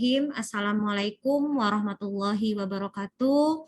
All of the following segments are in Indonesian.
Bismillahirrahmanirrahim. Assalamualaikum warahmatullahi wabarakatuh.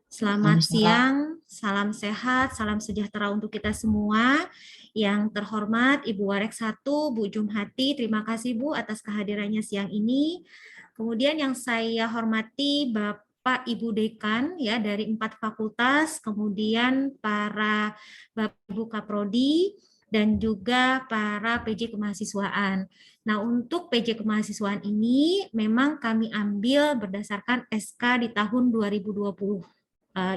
Selamat siang, salam sehat, salam sejahtera untuk kita semua. Yang terhormat Ibu Warek 1, Bu Jumhati, terima kasih Bu atas kehadirannya siang ini. Kemudian yang saya hormati Bapak Ibu Dekan ya dari 4 fakultas, kemudian para Bapak Ibu Kaprodi, dan juga para PJ kemahasiswaan. Nah, untuk PJ kemahasiswaan ini memang kami ambil berdasarkan SK di tahun 2020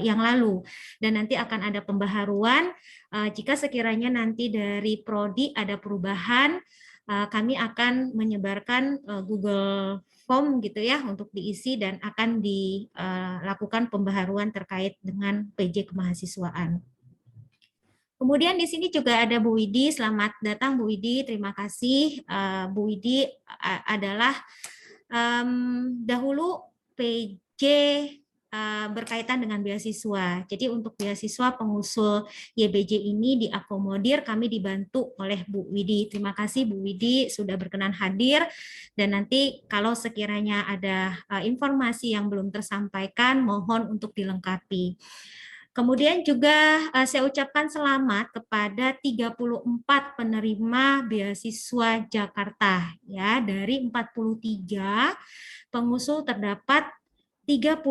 yang lalu. Dan nanti akan ada pembaharuan. Jika sekiranya nanti dari Prodi ada perubahan, kami akan menyebarkan Google Form gitu ya untuk diisi dan akan dilakukan pembaharuan terkait dengan PJ kemahasiswaan. Kemudian di sini juga ada Bu Widi, selamat datang Bu Widi, terima kasih. Bu Widi adalah dahulu PJ berkaitan dengan beasiswa. Jadi untuk beasiswa pengusul YBJ ini diakomodir, kami dibantu oleh Bu Widi. Terima kasih Bu Widi sudah berkenan hadir, dan nanti kalau sekiranya ada informasi yang belum tersampaikan, mohon untuk dilengkapi. Kemudian juga saya ucapkan selamat kepada 34 penerima beasiswa Jakarta ya, dari 43 pengusul terdapat 34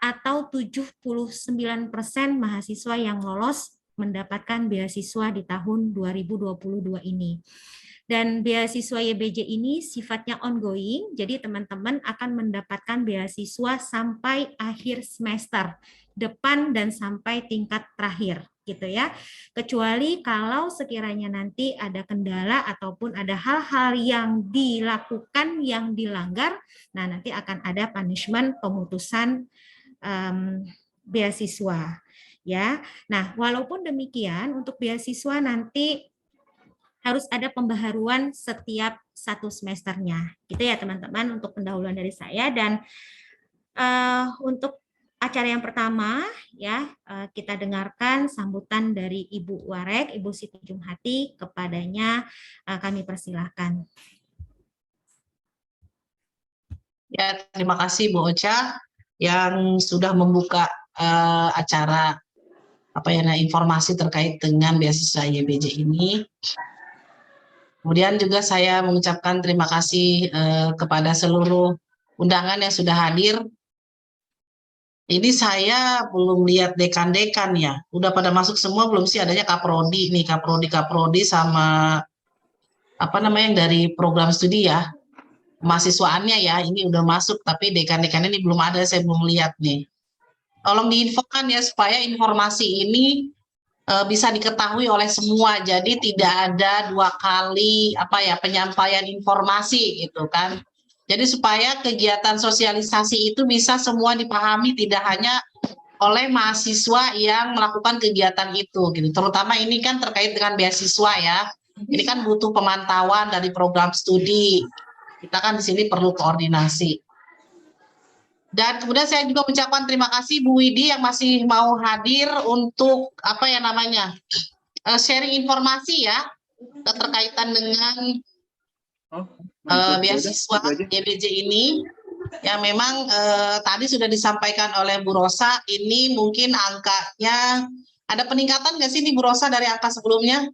atau 79% mahasiswa yang lolos mendapatkan beasiswa di tahun 2022 ini. Dan beasiswa YBJ ini sifatnya ongoing, jadi teman-teman akan mendapatkan beasiswa sampai akhir semester depan dan sampai tingkat terakhir gitu ya. Kecuali kalau sekiranya nanti ada kendala ataupun ada hal-hal yang dilakukan yang dilanggar, nah nanti akan ada punishment pemutusan beasiswa ya. Nah, walaupun demikian untuk beasiswa nanti harus ada pembaharuan setiap 1 semesternya gitu ya teman-teman, untuk pendahuluan dari saya. Dan untuk acara yang pertama ya, kita dengarkan sambutan dari Ibu Warek, Ibu Siti Jumhati, kepadanya kami persilahkan. Ya, terima kasih Bu Ocha yang sudah membuka acara informasi terkait dengan beasiswa YBJ ini. Kemudian juga saya mengucapkan terima kasih kepada seluruh undangan yang sudah hadir. Ini saya belum lihat dekan-dekan ya. Udah pada masuk semua belum sih? Adanya Kaprodi nih, Kaprodi sama yang dari program studi ya. Mahasiswaannya ya, ini udah masuk, tapi dekan-dekannya ini belum ada, saya belum lihat nih. Tolong diinfokan ya supaya informasi ini bisa diketahui oleh semua, jadi tidak ada 2 kali penyampaian informasi gitu kan. Jadi supaya kegiatan sosialisasi itu bisa semua dipahami, tidak hanya oleh mahasiswa yang melakukan kegiatan itu gitu. Terutama ini kan terkait dengan beasiswa ya. Ini kan butuh pemantauan dari program studi. Kita kan di sini perlu koordinasi. Dan kemudian saya juga mengucapkan terima kasih Bu Widi yang masih mau hadir untuk sharing informasi ya keterkaitan dengan beasiswa YBJ ini. Ya memang tadi sudah disampaikan oleh Bu Rosa, ini mungkin angkanya ada peningkatan nggak sih nih Bu Rosa dari angka sebelumnya?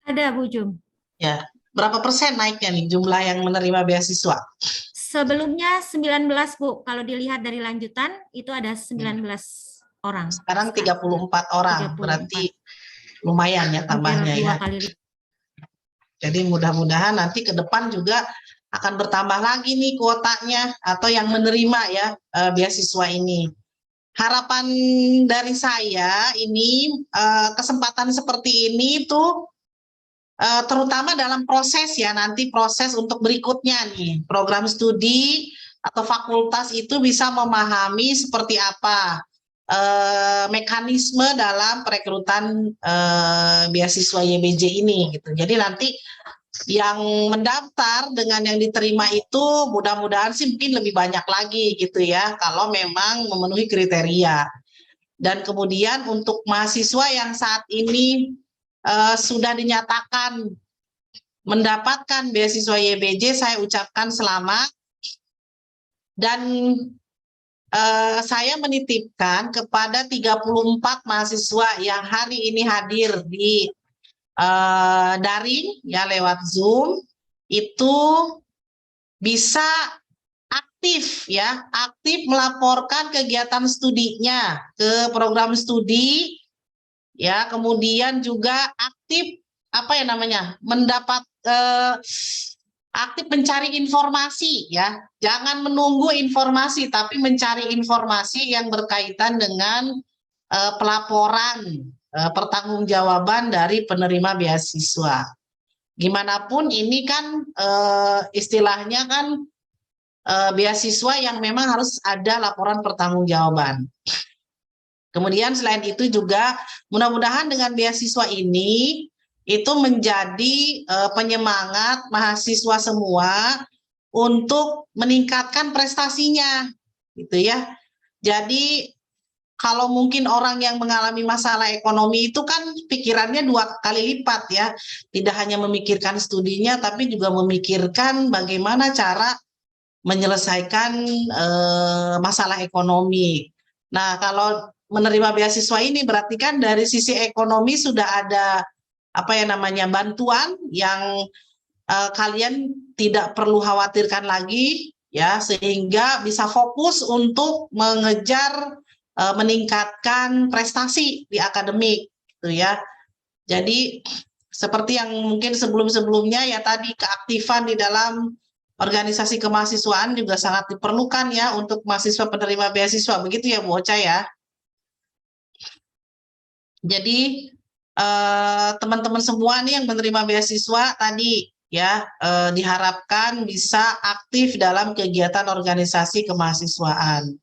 Ada Bu Jum. Ya, berapa persen naiknya nih jumlah yang menerima beasiswa? Sebelumnya 19 Bu, kalau dilihat dari lanjutan itu ada 19 orang. Sekarang 34 orang, 34. berarti lumayan ya tambahnya ya. Jadi mudah-mudahan nanti ke depan juga akan bertambah lagi nih kuotanya atau yang menerima ya beasiswa ini. Harapan dari saya ini kesempatan seperti ini tuh terutama dalam proses ya, nanti proses untuk berikutnya nih, program studi atau fakultas itu bisa memahami seperti apa mekanisme dalam perekrutan beasiswa YBJ ini gitu. Jadi nanti yang mendaftar dengan yang diterima itu mudah-mudahan sih mungkin lebih banyak lagi gitu ya, kalau memang memenuhi kriteria. Dan kemudian untuk mahasiswa yang saat ini sudah dinyatakan mendapatkan beasiswa YBJ, saya ucapkan selamat. Dan saya menitipkan kepada 34 mahasiswa yang hari ini hadir di daring ya lewat Zoom, itu bisa aktif melaporkan kegiatan studinya ke program studi ya, kemudian juga aktif aktif mencari informasi ya, jangan menunggu informasi tapi mencari informasi yang berkaitan dengan pelaporan pertanggungjawaban dari penerima beasiswa. Gimana pun ini kan istilahnya kan beasiswa yang memang harus ada laporan pertanggungjawaban. Kemudian selain itu juga mudah-mudahan dengan beasiswa ini itu menjadi penyemangat mahasiswa semua untuk meningkatkan prestasinya, gitu ya. Jadi kalau mungkin orang yang mengalami masalah ekonomi itu kan pikirannya 2 kali lipat ya, tidak hanya memikirkan studinya, tapi juga memikirkan bagaimana cara menyelesaikan masalah ekonomi. Nah, kalau menerima beasiswa ini berarti kan dari sisi ekonomi sudah ada bantuan yang kalian tidak perlu khawatirkan lagi ya, sehingga bisa fokus untuk mengejar meningkatkan prestasi di akademik gitu ya. Jadi seperti yang mungkin sebelum-sebelumnya ya, tadi keaktifan di dalam organisasi kemahasiswaan juga sangat diperlukan ya untuk mahasiswa penerima beasiswa, begitu ya Bu Ocha ya. Jadi teman-teman semua nih yang menerima beasiswa tadi ya, diharapkan bisa aktif dalam kegiatan organisasi kemahasiswaan.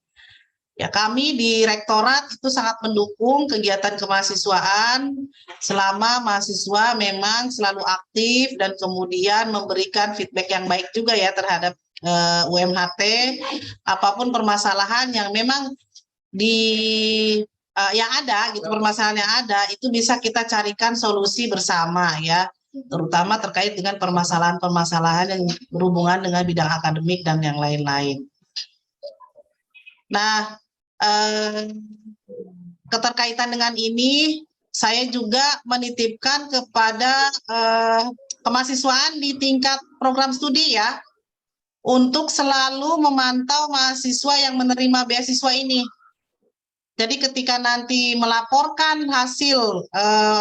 Ya, kami di Rektorat itu sangat mendukung kegiatan kemahasiswaan selama mahasiswa memang selalu aktif dan kemudian memberikan feedback yang baik juga ya terhadap UMHT, apapun permasalahan yang memang yang ada gitu, permasalahan yang ada itu bisa kita carikan solusi bersama ya, terutama terkait dengan permasalahan-permasalahan yang berhubungan dengan bidang akademik dan yang lain-lain. Nah, keterkaitan dengan ini saya juga menitipkan kepada kemahasiswaan di tingkat program studi ya, untuk selalu memantau mahasiswa yang menerima beasiswa ini. Jadi ketika nanti melaporkan hasil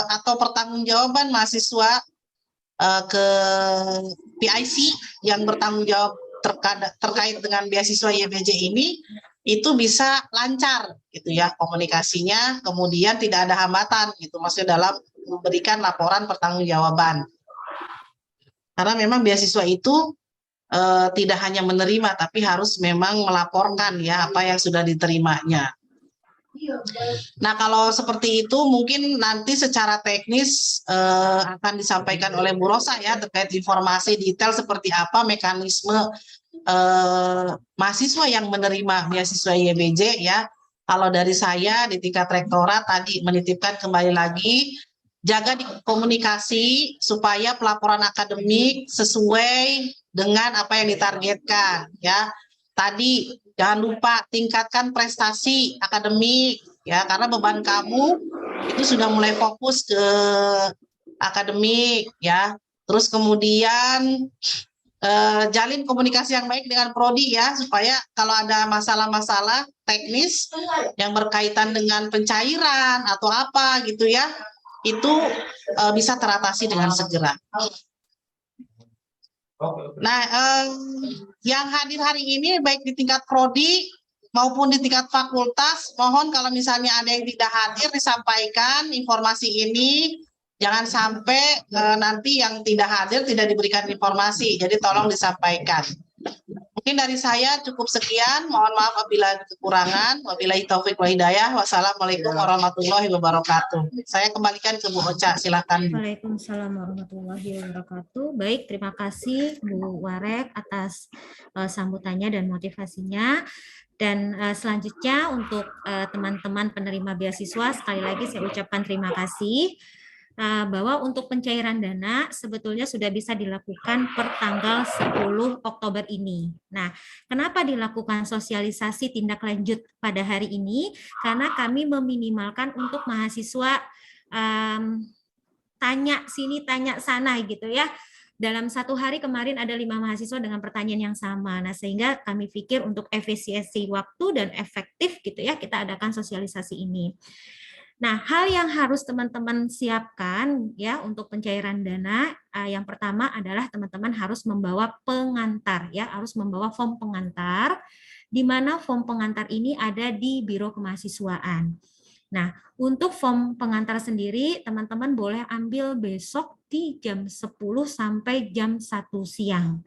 atau pertanggungjawaban mahasiswa ke PIC yang bertanggung jawab terkait dengan beasiswa YBJ ini, itu bisa lancar gitu ya komunikasinya, kemudian tidak ada hambatan gitu, maksudnya dalam memberikan laporan pertanggungjawaban. Karena memang beasiswa itu tidak hanya menerima, tapi harus memang melaporkan ya apa yang sudah diterimanya. Nah, kalau seperti itu mungkin nanti secara teknis akan disampaikan oleh Bu Rosa ya, terkait informasi detail seperti apa mekanisme mahasiswa yang menerima beasiswa YBJ ya. Kalau dari saya di tingkat rektorat tadi menitipkan kembali lagi, jaga di komunikasi supaya pelaporan akademik sesuai dengan apa yang ditargetkan ya. Tadi jangan lupa tingkatkan prestasi akademik ya, karena beban kamu itu sudah mulai fokus ke akademik ya. Terus kemudian jalin komunikasi yang baik dengan prodi ya, supaya kalau ada masalah-masalah teknis yang berkaitan dengan pencairan atau apa gitu ya, itu bisa teratasi dengan segera. Nah, yang hadir hari ini baik di tingkat prodi maupun di tingkat fakultas, mohon kalau misalnya ada yang tidak hadir disampaikan informasi ini, jangan sampai nanti yang tidak hadir tidak diberikan informasi, jadi tolong disampaikan. Mungkin dari saya cukup sekian, mohon maaf apabila ada kekurangan. Wabillahi taufik wal hidayah. Wassalamualaikum warahmatullahi wabarakatuh. Saya kembalikan ke Bu Ocha, silakan. Waalaikumsalam warahmatullahi wabarakatuh. Baik, terima kasih Bu Warek atas sambutannya dan motivasinya. Dan selanjutnya untuk teman-teman penerima beasiswa, sekali lagi saya ucapkan terima kasih. bahwa untuk pencairan dana sebetulnya sudah bisa dilakukan per tanggal 10 Oktober ini. Nah, kenapa dilakukan sosialisasi tindak lanjut pada hari ini? Karena kami meminimalkan untuk mahasiswa tanya sini, tanya sana gitu ya. Dalam satu hari kemarin ada 5 mahasiswa dengan pertanyaan yang sama. Nah, sehingga kami pikir untuk efisiensi waktu dan efektif gitu ya, kita adakan sosialisasi ini. Nah, hal yang harus teman-teman siapkan ya untuk pencairan dana, yang pertama adalah teman-teman harus membawa pengantar ya, harus membawa form pengantar, di mana form pengantar ini ada di Biro Kemahasiswaan. Nah, untuk form pengantar sendiri teman-teman boleh ambil besok di jam 10 sampai jam 1 siang.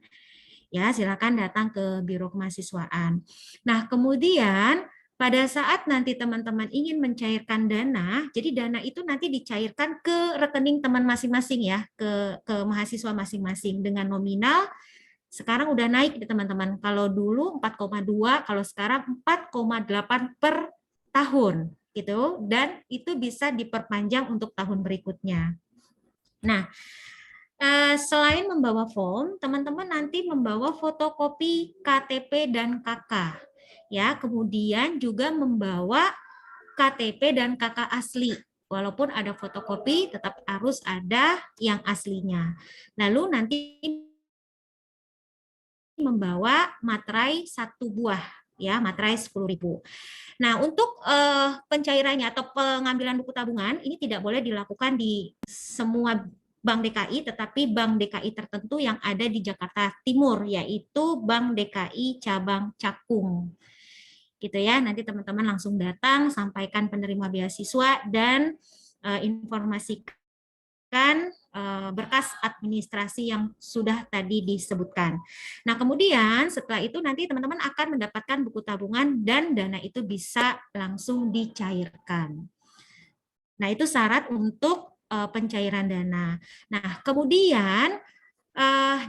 Ya, silakan datang ke Biro Kemahasiswaan. Nah, kemudian pada saat nanti teman-teman ingin mencairkan dana, jadi dana itu nanti dicairkan ke rekening teman masing-masing ya, ke mahasiswa masing-masing dengan nominal sekarang udah naik teman-teman. Kalau dulu 4,2, kalau sekarang 4,8 per tahun gitu, dan itu bisa diperpanjang untuk tahun berikutnya. Nah, selain membawa form, teman-teman nanti membawa fotokopi KTP dan KK. Ya, kemudian juga membawa KTP dan KK asli. Walaupun ada fotokopi, tetap harus ada yang aslinya. Lalu nanti membawa materai 1 buah, ya, materai 10.000. Nah, untuk pencairannya atau pengambilan buku tabungan ini tidak boleh dilakukan di semua Bank DKI, tetapi Bank DKI tertentu yang ada di Jakarta Timur, yaitu Bank DKI Cabang Cakung. Gitu ya, nanti teman-teman langsung datang, sampaikan penerima beasiswa, dan informasikan berkas administrasi yang sudah tadi disebutkan. Nah, kemudian setelah itu nanti teman-teman akan mendapatkan buku tabungan dan dana itu bisa langsung dicairkan. Nah, itu syarat untuk pencairan dana. Nah, kemudian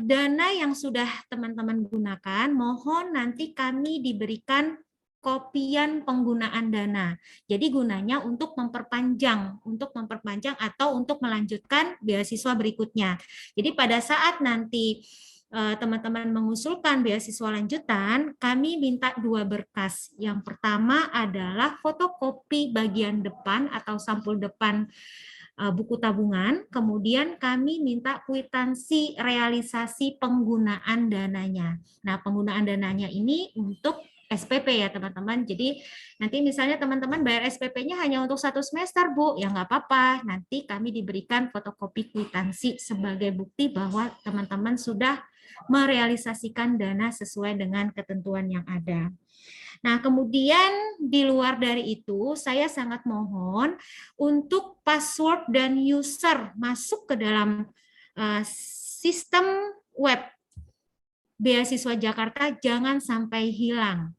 dana yang sudah teman-teman gunakan, mohon nanti kami diberikan kopian penggunaan dana. Jadi gunanya untuk memperpanjang atau untuk melanjutkan beasiswa berikutnya. Jadi pada saat nanti teman-teman mengusulkan beasiswa lanjutan, kami minta 2 berkas. Yang pertama adalah fotokopi bagian depan atau sampul depan buku tabungan, kemudian kami minta kwitansi realisasi penggunaan dananya. Nah, penggunaan dananya ini untuk SPP ya teman-teman. Jadi nanti misalnya teman-teman bayar SPP-nya hanya untuk 1 semester, Bu, ya nggak apa-apa. Nanti kami diberikan fotokopi kwitansi sebagai bukti bahwa teman-teman sudah merealisasikan dana sesuai dengan ketentuan yang ada. Nah, kemudian di luar dari itu, saya sangat mohon untuk password dan user masuk ke dalam sistem web Beasiswa Jakarta jangan sampai hilang.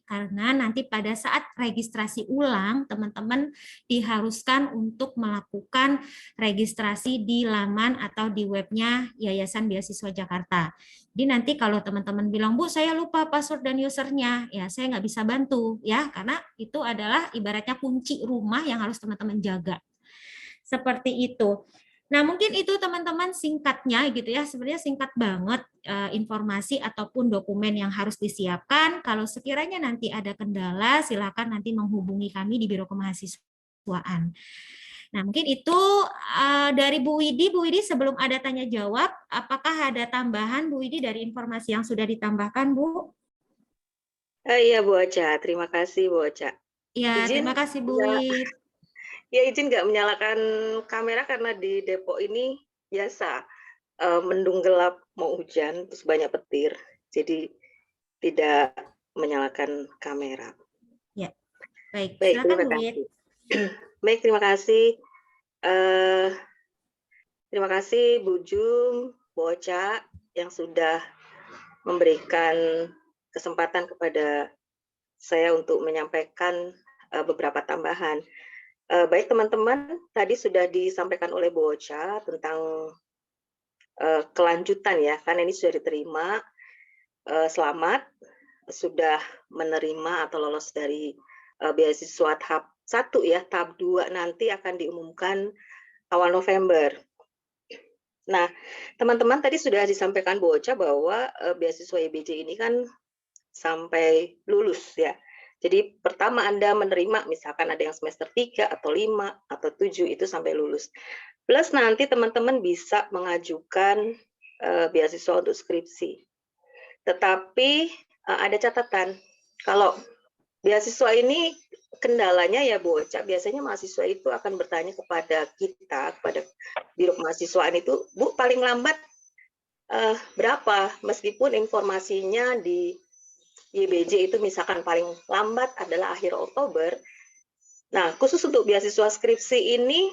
Karena nanti pada saat registrasi ulang, teman-teman diharuskan untuk melakukan registrasi di laman atau di webnya Yayasan Beasiswa Jakarta. Jadi nanti kalau teman-teman bilang, Bu, saya lupa password dan usernya, ya saya nggak bisa bantu, ya karena itu adalah ibaratnya kunci rumah yang harus teman-teman jaga. Seperti itu. Nah, mungkin itu teman-teman singkatnya gitu ya. Sebenarnya singkat banget informasi ataupun dokumen yang harus disiapkan. Kalau sekiranya nanti ada kendala, silakan nanti menghubungi kami di Biro Kemahasiswaan. Nah, mungkin itu dari Bu Widi. Bu Widi, sebelum ada tanya jawab, apakah ada tambahan Bu Widi dari informasi yang sudah ditambahkan, Bu? Iya, Bu Ocha. Terima kasih, Bu Ocha. Ya, terima kasih Bu Widi. Ya, izin nggak menyalakan kamera karena di Depok ini biasa mendung gelap mau hujan terus banyak petir, jadi tidak menyalakan kamera. Ya, baik. Baik, Silakan terima Bu Widi. Baik, terima kasih. Terima kasih Bu Jum, Bu Ocha yang sudah memberikan kesempatan kepada saya untuk menyampaikan beberapa tambahan. Baik teman-teman, tadi sudah disampaikan oleh Bu Ocha tentang kelanjutan ya, karena ini sudah diterima, selamat, sudah menerima atau lolos dari beasiswa tahap 1 ya, tahap 2 nanti akan diumumkan awal November. Nah, teman-teman tadi sudah disampaikan Bu Ocha bahwa beasiswa YBJ ini kan sampai lulus ya. Jadi pertama Anda menerima misalkan ada yang semester 3 atau 5 atau 7 itu sampai lulus. Plus nanti teman-teman bisa mengajukan beasiswa untuk skripsi. Tetapi ada catatan, kalau beasiswa ini kendalanya ya Bu Ocha, biasanya mahasiswa itu akan bertanya kepada kita, kepada Biro Kemahasiswaan itu, Bu paling lambat berapa? Meskipun informasinya di YBJ itu misalkan paling lambat adalah akhir Oktober. Nah, khusus untuk beasiswa skripsi ini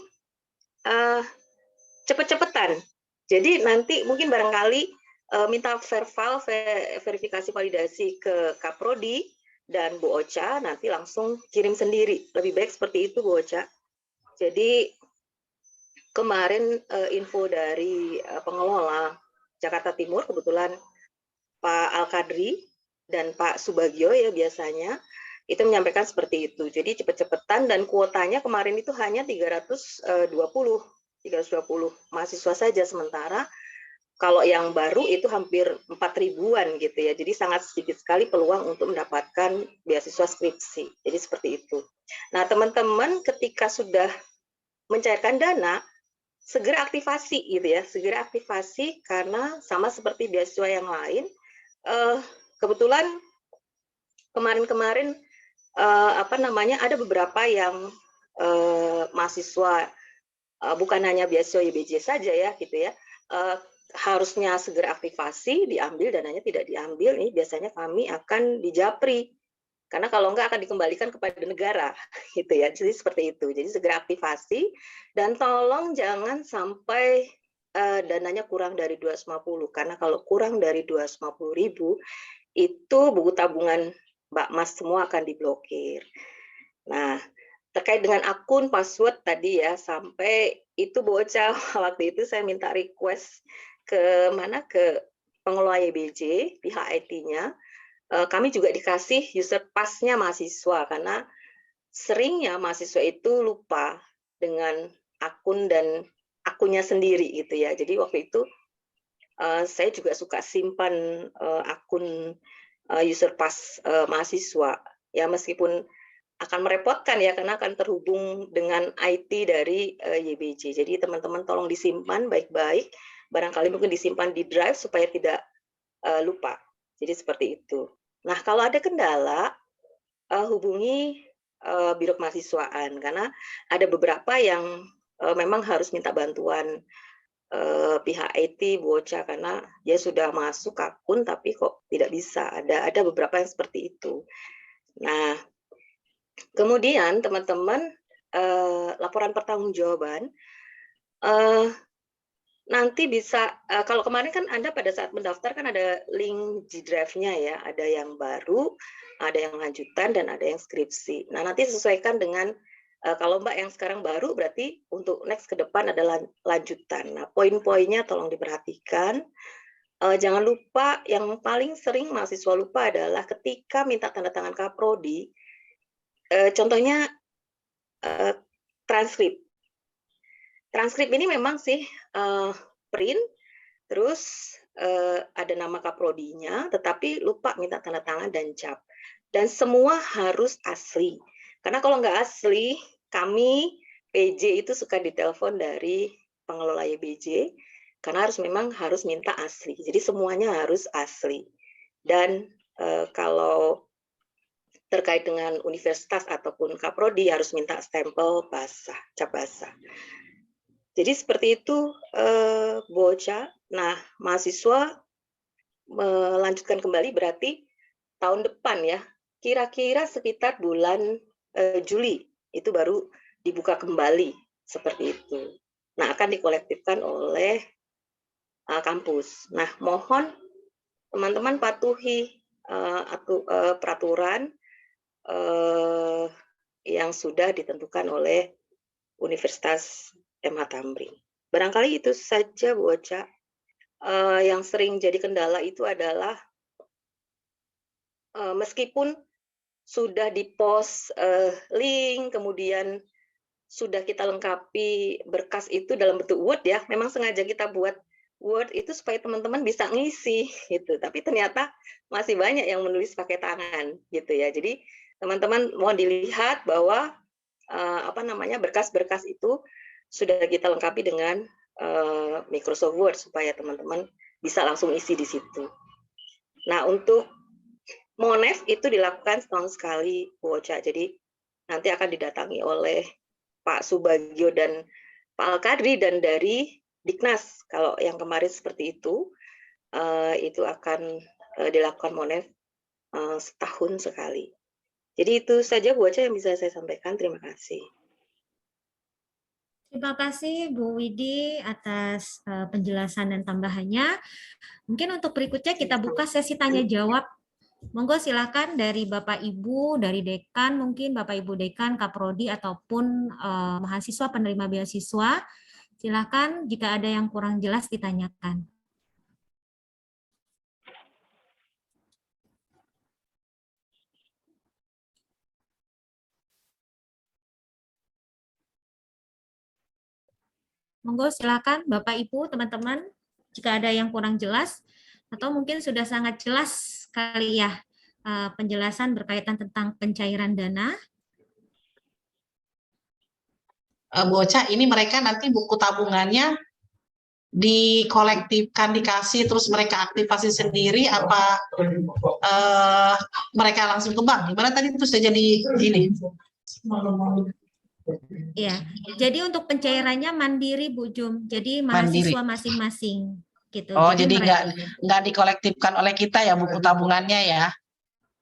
cepet-cepetan. Jadi nanti mungkin barangkali minta verifikasi validasi ke Kaprodi dan Bu Ocha, nanti langsung kirim sendiri. Lebih baik seperti itu Bu Ocha. Jadi kemarin info dari pengelola Jakarta Timur, kebetulan Pak Al-Kadri dan Pak Subagio ya biasanya, itu menyampaikan seperti itu. Jadi cepet-cepetan dan kuotanya kemarin itu hanya 320 mahasiswa saja, sementara kalau yang baru itu hampir 4.000-an gitu ya. Jadi sangat sedikit sekali peluang untuk mendapatkan beasiswa skripsi. Jadi seperti itu. Nah, teman-teman ketika sudah mencairkan dana, segera aktivasi gitu ya. Segera aktivasi karena sama seperti beasiswa yang lain, kebetulan kemarin-kemarin ada beberapa yang mahasiswa bukan hanya beasiswa YBJ saja ya gitu ya, harusnya segera aktivasi, diambil dananya tidak diambil, ini biasanya kami akan dijapri karena kalau enggak akan dikembalikan kepada negara gitu ya. Jadi seperti itu. Jadi segera aktivasi dan tolong jangan sampai dananya kurang dari 250, karena kalau kurang dari 250.000 itu buku tabungan Mbak Mas semua akan diblokir. Nah, terkait dengan akun password tadi ya, sampai itu Bu Ocha waktu itu saya minta request ke pengelola YBJ, pihak IT-nya, kami juga dikasih user pass-nya mahasiswa, karena seringnya mahasiswa itu lupa dengan akun dan akunnya sendiri gitu ya. Jadi waktu itu saya juga suka simpan akun user pass mahasiswa ya, meskipun akan merepotkan ya karena akan terhubung dengan IT dari YBJ. Jadi teman-teman tolong disimpan baik-baik, barangkali mungkin disimpan di drive supaya tidak lupa. Jadi seperti itu. Nah, kalau ada kendala hubungi Biro Kemahasiswaan, karena ada beberapa yang memang harus minta bantuan pihak IT Bu Ocha, karena dia sudah masuk akun tapi kok tidak bisa. Ada beberapa yang seperti itu. Nah, kemudian teman-teman laporan pertanggungjawaban nanti bisa kalau kemarin kan Anda pada saat mendaftar kan ada link G-Drive-nya ya, ada yang baru, ada yang lanjutan dan ada yang skripsi. Nah, nanti sesuaikan dengan kalau Mbak yang sekarang baru berarti untuk next ke depan adalah lanjutan. Nah, poin-poinnya tolong diperhatikan. Jangan lupa, yang paling sering mahasiswa lupa adalah ketika minta tanda tangan Kaprodi, contohnya transkrip. Transkrip ini memang sih print, terus ada nama Kaprodinya, tetapi lupa minta tanda tangan dan cap. Dan semua harus asli. Karena kalau nggak asli, kami PJ itu suka ditelepon dari pengelola YBJ, karena memang harus minta asli. Jadi semuanya harus asli. Dan kalau terkait dengan universitas ataupun Kaprodi harus minta stempel basah, cap basah. Jadi seperti itu Bu Ocha. Nah, mahasiswa melanjutkan kembali berarti tahun depan ya, kira-kira sekitar bulan Juli itu baru dibuka kembali seperti itu. Nah, akan dikolektifkan oleh kampus. Nah, mohon teman-teman patuhi peraturan yang sudah ditentukan oleh Universitas MH Tamrin. Barangkali itu saja Bu Ocha. Yang sering jadi kendala itu adalah meskipun sudah di-post link, kemudian sudah kita lengkapi berkas itu dalam bentuk Word ya. Memang sengaja kita buat Word itu supaya teman-teman bisa ngisi gitu. Tapi ternyata masih banyak yang menulis pakai tangan gitu ya. Jadi teman-teman mohon dilihat bahwa berkas-berkas itu sudah kita lengkapi dengan Microsoft Word supaya teman-teman bisa langsung isi di situ. Nah, untuk Mones itu dilakukan setahun sekali, Bu Ocha. Jadi nanti akan didatangi oleh Pak Subagio dan Pak Al-Kadri, dan dari Diknas, kalau yang kemarin seperti itu akan dilakukan Mones setahun sekali. Jadi itu saja Bu Ocha yang bisa saya sampaikan. Terima kasih. Terima kasih Bu Widi atas penjelasan dan tambahannya. Mungkin untuk berikutnya kita buka sesi tanya jawab. Monggo silakan dari Bapak Ibu, dari dekan, mungkin Bapak Ibu dekan, Kaprodi ataupun mahasiswa penerima beasiswa. Silakan jika ada yang kurang jelas ditanyakan. Monggo silakan Bapak Ibu, teman-teman, jika ada yang kurang jelas atau mungkin sudah sangat jelas kali ya penjelasan berkaitan tentang pencairan dana. Bu Ocha, ini mereka nanti buku tabungannya dikolektifkan, dikasih, terus mereka aktivasi sendiri, apa mereka langsung ke bank? Gimana tadi itu sudah jadi gini? Ya, jadi untuk pencairannya mandiri Bu Jum, jadi mahasiswa masing-masing gitu. Oh, jadi nggak dikolektifkan oleh kita ya buku tabungannya ya?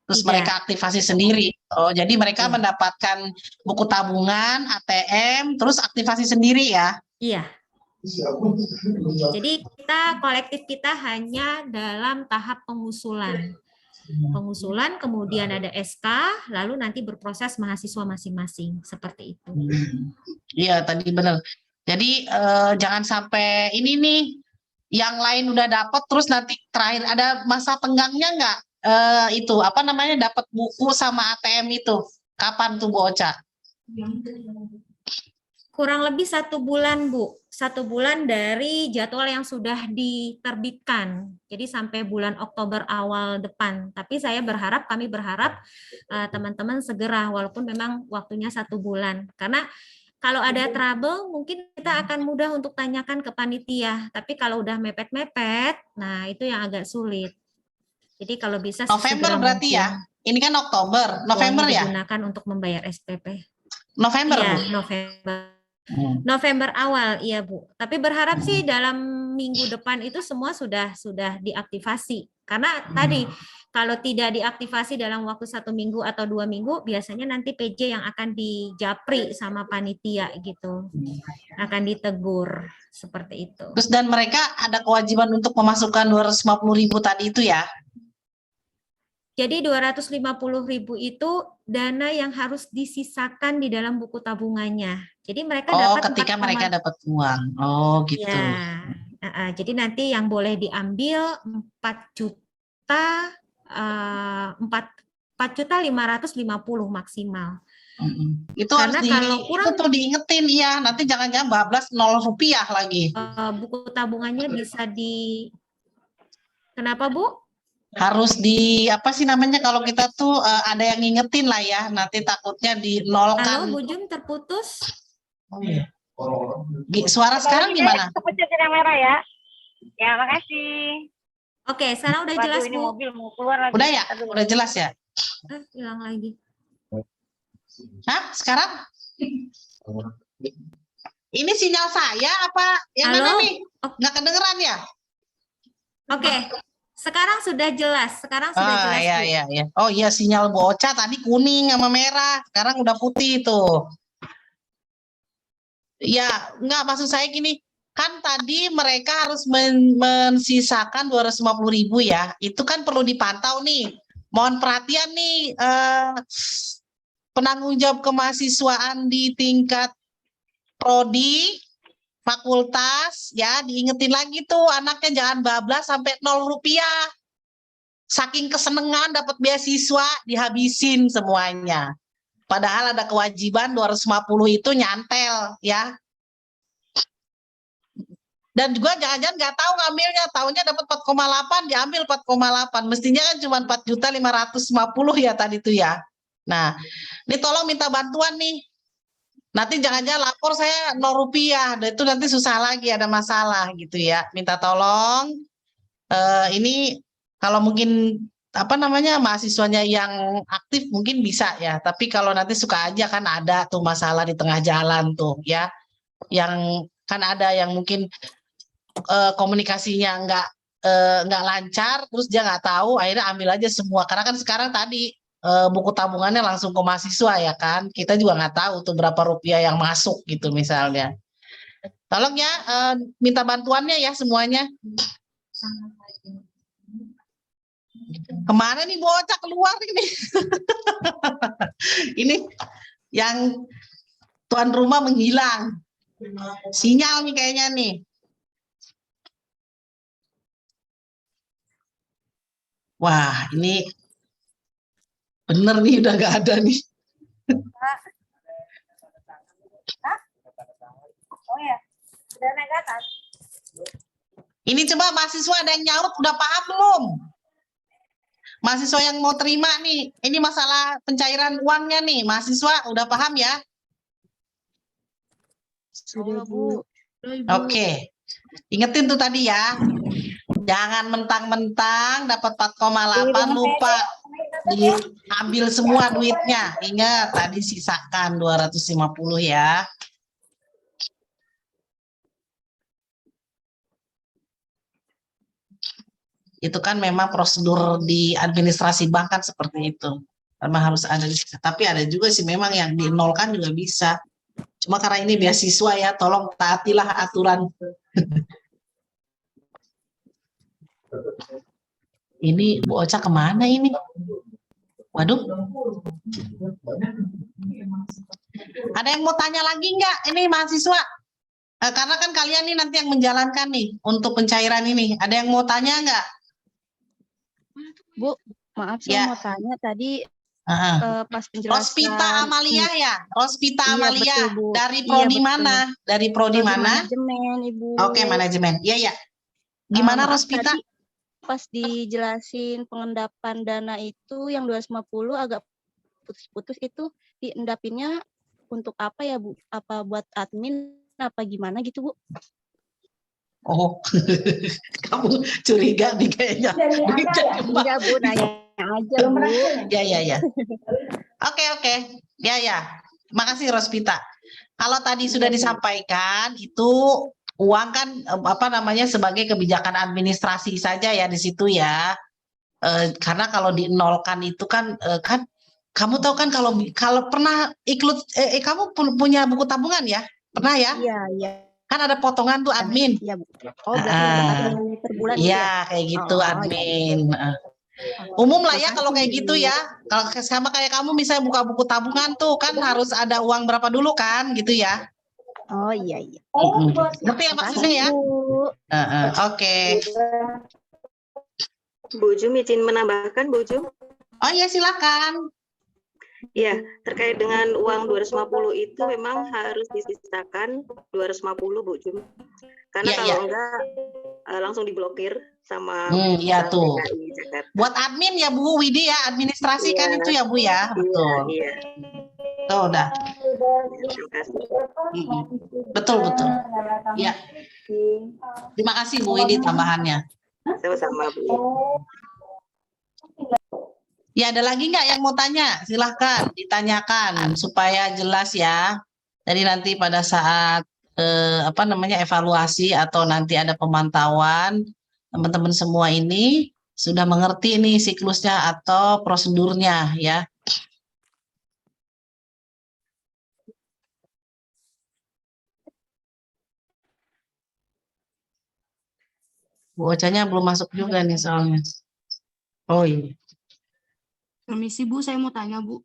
Terus Tidak. Mereka aktivasi sendiri. Oh, jadi mereka mendapatkan buku tabungan, ATM, terus aktivasi sendiri ya? Iya. Jadi kolektif kita hanya dalam tahap pengusulan. Pengusulan, kemudian ada SK, lalu nanti berproses mahasiswa masing-masing, seperti itu. Iya, tadi benar. Jadi jangan sampai ini nih, yang lain udah dapat, terus nanti terakhir ada masa tenggangnya nggak? Dapat buku sama ATM itu. Kapan tuh Bu Ocha? Kurang lebih 1 bulan, Bu. 1 bulan dari jadwal yang sudah diterbitkan. Jadi sampai bulan Oktober awal depan. Tapi kami berharap teman-teman segera, walaupun memang waktunya 1 bulan. Karena kalau ada trouble, mungkin kita akan mudah untuk tanyakan ke panitia. Tapi kalau udah mepet-mepet, nah itu yang agak sulit. Jadi kalau bisa November berarti ya? Ini kan Oktober, November ya? Digunakan untuk membayar SPP. November, ya, Bu? November. November awal, iya Bu. Tapi berharap sih dalam minggu depan itu semua sudah diaktifasi. Karena tadi kalau tidak diaktifasi dalam waktu 1 minggu atau 2 minggu, biasanya nanti PJ yang akan dijapri sama panitia gitu, akan ditegur seperti itu. Terus dan mereka ada kewajiban untuk memasukkan 250.000 tadi itu ya? Jadi 250.000 itu dana yang harus disisakan di dalam buku tabungannya. Jadi mereka dapat ketika mereka dapat uang. Oh, gitu. Ya. Jadi nanti yang boleh diambil 4.550.000 maksimal. Itu karena harus kalau kurang itu tuh diingetin ya, nanti jangan-jangan bablas 0 rupiah lagi. Buku tabungannya bisa Kenapa Bu? Harus kalau kita tuh ada yang ngingetin lah ya, nanti takutnya dinolkan. Halo Bu Jum, terputus. Oh iya. Suara sekarang gimana? Kepencet yang merah ya. Ya, makasih. Oke, sekarang udah jelas ini Bu. Mobil mau keluar lagi. Udah ya? Udah jelas ya? Hilang lagi. Hah? Sekarang? Ini sinyal saya apa yang mana nih? Nggak kedengeran ya? Oke. Sekarang sudah jelas. Jelas. Iya. Oh iya, sinyal Bu Ocha tadi kuning sama merah, sekarang udah putih tuh. Ya, enggak, maksud saya gini, kan tadi mereka harus mensisakan 250.000 ya. Itu kan perlu dipantau nih. Mohon perhatian nih penanggung jawab kemahasiswaan di tingkat prodi, fakultas, ya diingetin lagi tuh anaknya jangan bablas sampai 0 rupiah. Saking kesenengan dapat beasiswa, dihabisin semuanya. padahal ada kewajiban 250 itu nyantel ya. Dan juga jangan-jangan nggak tahu ngambilnya, tahunya dapat 4,8 diambil 4,8. Mestinya kan cuma 4.550 ya tadi itu ya. Nah, ini tolong minta bantuan nih. Nanti jangan-jangan lapor saya 0 rupiah, dan itu nanti susah lagi, ada masalah gitu ya. Minta tolong. Ini kalau mungkin apa namanya mahasiswanya yang aktif mungkin bisa ya. Tapi kalau nanti suka aja kan ada tuh masalah di tengah jalan tuh ya. Yang kan ada yang mungkin komunikasinya nggak lancar, terus dia nggak tahu, akhirnya ambil aja semua. Karena kan sekarang tadi buku tabungannya langsung ke mahasiswa ya kan, kita juga nggak tahu tuh berapa rupiah yang masuk gitu misalnya. Tolong ya minta bantuannya ya semuanya. Kemana nih bocah keluar ini? Ini yang tuan rumah menghilang. Sinyal nih kayaknya nih. Wah, ini bener nih udah nggak ada nih. Oh ya, sudah naik ke atas. Ini coba mahasiswa ada yang nyaut, udah paham belum? Mahasiswa yang mau terima nih, ini masalah pencairan uangnya nih, mahasiswa udah paham ya? Sudah, Bu. Oke, ingetin tuh tadi ya, jangan mentang-mentang dapat 4,8 lupa diambil semua duitnya. Ingat tadi sisakan 250 ya. Itu kan memang prosedur di administrasi bank kan seperti itu. Memang harus ada di situ. Tapi ada juga sih memang yang dinolkan juga bisa. Cuma karena ini beasiswa ya, tolong taatilah aturan. Ini Bu Ocha kemana ini? Waduh. Ada yang mau tanya lagi nggak? Ini mahasiswa. Karena kan kalian nih nanti yang menjalankan nih untuk pencairan ini. Ada yang mau tanya nggak? Bu, maaf Ya. saya mau tanya tadi pas penjelasan Rospita Amalia ya, Rospita Iya, Amalia betul, Bu. dari Iya, prodi betul. mana? Dari prodi mana? manajemen, Ibu. Oke, manajemen. Iya ya. Gimana Maaf, Rospita? tadi pas dijelasin pengendapan dana itu yang 250 agak putus-putus, itu diendapinnya untuk apa ya, Bu? Apa buat admin apa gimana gitu, Bu? Oh, kamu curiga nih kayaknya. Enggak, Bu, nanya aja, Bu. Ya. Oke. Ya. Makasih Rospita. Kalau tadi sudah disampaikan itu uang kan apa namanya sebagai kebijakan administrasi saja ya di situ ya. Karena kalau dinolkan itu kan kan kamu tahu kan kalau pernah ikut kamu punya buku tabungan ya? Pernah ya? Iya. Kan ada potongan tuh admin. Iya, Bu. Oh, berarti dapat admin per bulan gitu ya? Iya, kayak gitu Oh, admin. iya. Umum lah ya Makasih, kalau kayak gitu ya. Kalau sama kayak kamu misalnya buka buku tabungan tuh kan harus ada uang berapa dulu kan gitu ya. Oh, iya. Ngerti ya maksudnya ya? Bu. Oke. Bu Jum izin menambahkan, Bu Jum. Oh iya silakan. Ya, terkait dengan uang 250 itu memang harus disisakan 250, Bu Jum. Karena Iya, kalau enggak langsung diblokir sama Iya Bank tuh. DKI Jakarta. Buat admin ya Bu Widi ya, administrasi kan itu ya Bu ya, betul. Iya. Tuh udah. Terima kasih. Betul. Ya. Terima kasih Bu Widi tambahannya. Sama-sama, Bu. Ya ada lagi nggak yang mau tanya? Silahkan ditanyakan supaya jelas ya. Jadi nanti pada saat evaluasi atau nanti ada pemantauan, teman-teman semua ini sudah mengerti nih siklusnya atau prosedurnya ya. Bu Ocanya belum masuk juga nih soalnya. Oh iya. Permisi Bu, saya mau tanya Bu.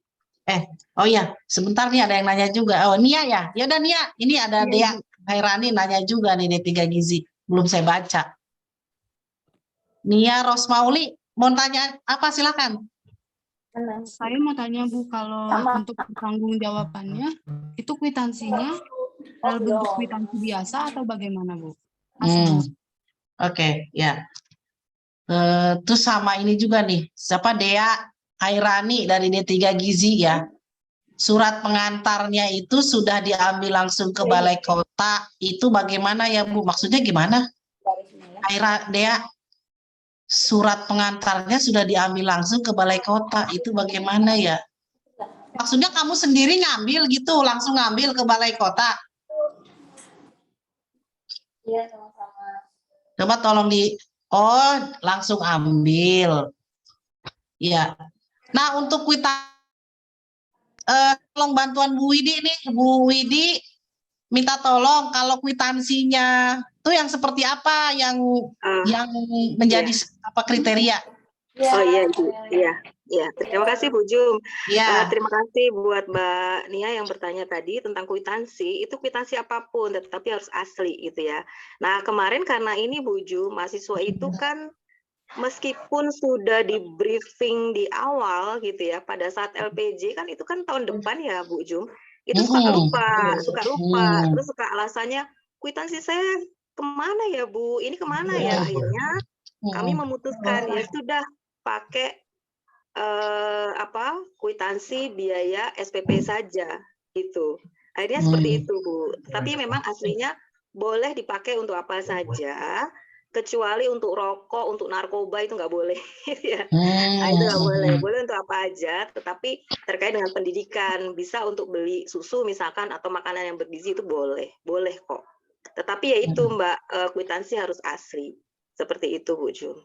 Oh iya, sebentar nih ada yang nanya juga. Oh Nia ya, ya udah Nia. Ini ada Dea Hairani nanya juga nih D3 Gizi. Belum saya baca. Nia Rosmauli mau tanya apa silakan. Saya mau tanya Bu, kalau untuk pertanggungjawabannya itu kwitansinya dalam bentuk kwitansi biasa atau bagaimana Bu? Asli. Oke, ya. Terus sama ini juga nih, siapa Dea Airani dari D3 Gizi ya. Surat pengantarnya itu sudah diambil langsung ke balai kota, itu bagaimana ya Bu? Maksudnya gimana? Dea, surat pengantarnya sudah diambil langsung ke balai kota, itu bagaimana ya? Maksudnya kamu sendiri ngambil gitu, langsung ngambil ke balai kota? Iya, sama-sama. Coba tolong oh langsung ambil. Iya. Nah untuk tolong bantuan Bu Widi nih, Bu Widi minta tolong kalau kwitansinya itu yang seperti apa yang menjadi apa kriteria? Oh iya, Bu. Iya. Ya, terima kasih Bu Jum. Ya. Terima kasih buat Mbak Nia yang bertanya tadi tentang kwitansi. Itu kwitansi apapun, tetapi harus asli gitu ya. Nah kemarin karena ini Bu Jum, mahasiswa itu kan meskipun sudah di briefing di awal gitu ya, pada saat LPJ kan itu kan tahun depan ya Bu Jum, itu suka lupa, terus suka alasannya kwitansi saya kemana ya Bu, ini kemana ya, akhirnya kami memutuskan ya sudah pakai kwitansi biaya SPP saja gitu. Akhirnya seperti itu Bu. Tapi memang aslinya boleh dipakai untuk apa saja, kecuali untuk rokok, untuk narkoba itu nggak boleh. Ya. Nah, itu nggak boleh. Boleh untuk apa aja, tetapi terkait dengan pendidikan, bisa untuk beli susu misalkan atau makanan yang bergizi itu boleh kok. Tetapi ya itu Mbak, kwitansi harus asli. Seperti itu Bu Jum.